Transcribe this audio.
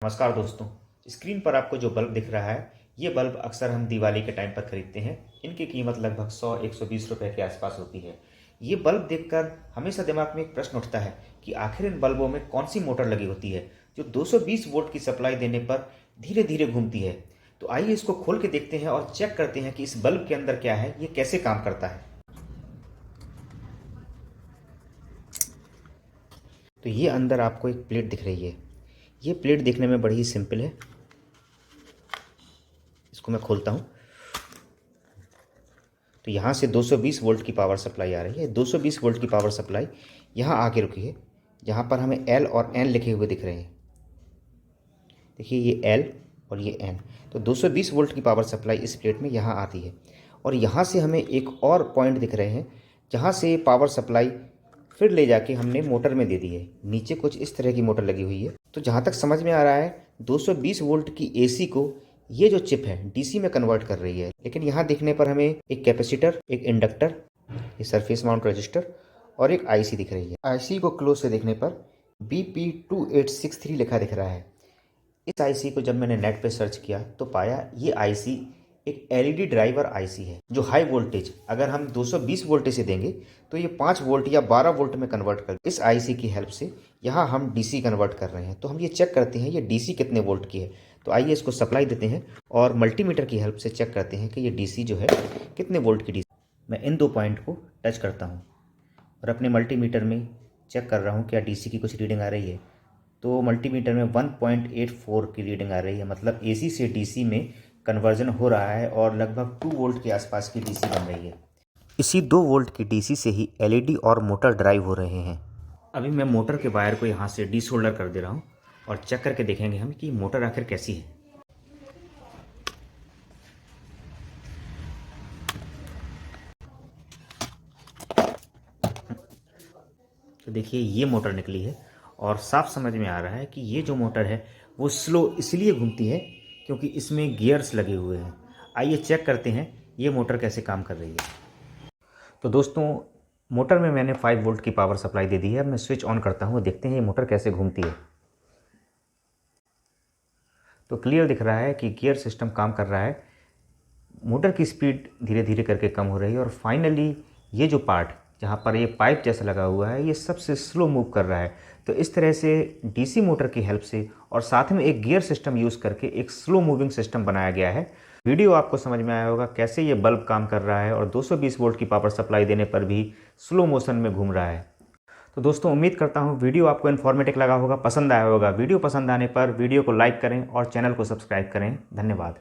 नमस्कार दोस्तों। स्क्रीन पर आपको जो बल्ब दिख रहा है, ये बल्ब अक्सर हम दिवाली के टाइम पर खरीदते हैं। इनकी कीमत लगभग 100-120 रुपए के आसपास होती है। ये बल्ब देखकर हमेशा दिमाग में एक प्रश्न उठता है कि आखिर इन बल्बों में कौन सी मोटर लगी होती है जो 220 वोल्ट की सप्लाई देने पर धीरे धीरे घूमती है। तो आइए इसको खोल के देखते हैं और चेक करते हैं कि इस बल्ब के अंदर क्या है, ये कैसे काम करता है। तो ये अंदर आपको एक प्लेट दिख रही है। ये प्लेट देखने में बड़ी ही सिंपल है। इसको मैं खोलता हूँ तो यहाँ से 220 वोल्ट की पावर सप्लाई आ रही है। 220 वोल्ट की पावर सप्लाई यहाँ आके रुकी है, जहाँ पर हमें L और N लिखे हुए दिख रहे हैं। देखिए ये L और ये N। तो 220 वोल्ट की पावर सप्लाई इस प्लेट में यहाँ आती है और यहाँ से हमें एक और पॉइंट दिख रहे हैं, जहाँ से पावर सप्लाई फिर ले जाके हमने मोटर में दे दी है। नीचे कुछ इस तरह की मोटर लगी हुई है। तो जहाँ तक समझ में आ रहा है, 220 वोल्ट की AC को ये जो चिप है DC में कन्वर्ट कर रही है। लेकिन यहाँ देखने पर हमें एक कैपेसिटर, एक इंडक्टर, ये सरफेस माउंट रजिस्टर और एक IC दिख रही है। IC को क्लोज से देखने पर BP2863 लिखा दिख रहा है। इस IC को जब मैंने नेट पे सर्च किया तो पाया ये IC एक LED ड्राइवर IC है, जो हाई वोल्टेज अगर हम 220 वोल्ट से देंगे तो ये 5 वोल्ट या 12 वोल्ट में कन्वर्ट कर। इस IC की हेल्प से यहाँ हम DC कन्वर्ट कर रहे हैं। तो हम ये चेक करते हैं ये DC कितने वोल्ट की है। तो आइए इसको सप्लाई देते हैं और मल्टीमीटर की हेल्प से चेक करते हैं कि ये DC जो है कितने वोल्ट की DC। मैं इन दो पॉइंट को टच करता हूँ और अपने मल्टीमीटर में चेक कर रहा हूँ क्या DC की कुछ रीडिंग आ रही है। तो मल्टीमीटर में 1.84 की रीडिंग आ रही है, मतलब AC से DC में कन्वर्जन हो रहा है और लगभग 2 वोल्ट के आसपास की DC बन रही है। इसी 2 वोल्ट की DC से ही LED और मोटर ड्राइव हो रहे हैं। अभी मैं मोटर के वायर को यहाँ से डिसोल्डर कर दे रहा हूँ और चेक करके देखेंगे हम कि मोटर आखिर कैसी है। तो देखिए ये मोटर निकली है और साफ समझ में आ रहा है कि ये जो मोटर है वो स्लो इसलिए घूमती है क्योंकि इसमें गियर्स लगे हुए हैं। आइए चेक करते हैं ये मोटर कैसे काम कर रही है। तो दोस्तों, मोटर में मैंने 5 वोल्ट की पावर सप्लाई दे दी है। अब मैं स्विच ऑन करता हूँ, देखते हैं ये मोटर कैसे घूमती है। तो क्लियर दिख रहा है कि गियर सिस्टम काम कर रहा है। मोटर की स्पीड धीरे धीरे करके कम हो रही है और फाइनली ये जो पार्ट जहाँ पर ये पाइप जैसा लगा हुआ है ये सबसे स्लो मूव कर रहा है। तो इस तरह से DC मोटर की हेल्प से और साथ में एक गियर सिस्टम यूज़ करके एक स्लो मूविंग सिस्टम बनाया गया है। वीडियो आपको समझ में आया होगा कैसे ये बल्ब काम कर रहा है और 220 वोल्ट की पावर सप्लाई देने पर भी स्लो मोशन में घूम रहा है। तो दोस्तों, उम्मीद करता हूँ वीडियो आपको इन्फॉर्मेटिव लगा होगा, पसंद आया होगा। वीडियो पसंद आने पर वीडियो को लाइक करें और चैनल को सब्सक्राइब करें। धन्यवाद।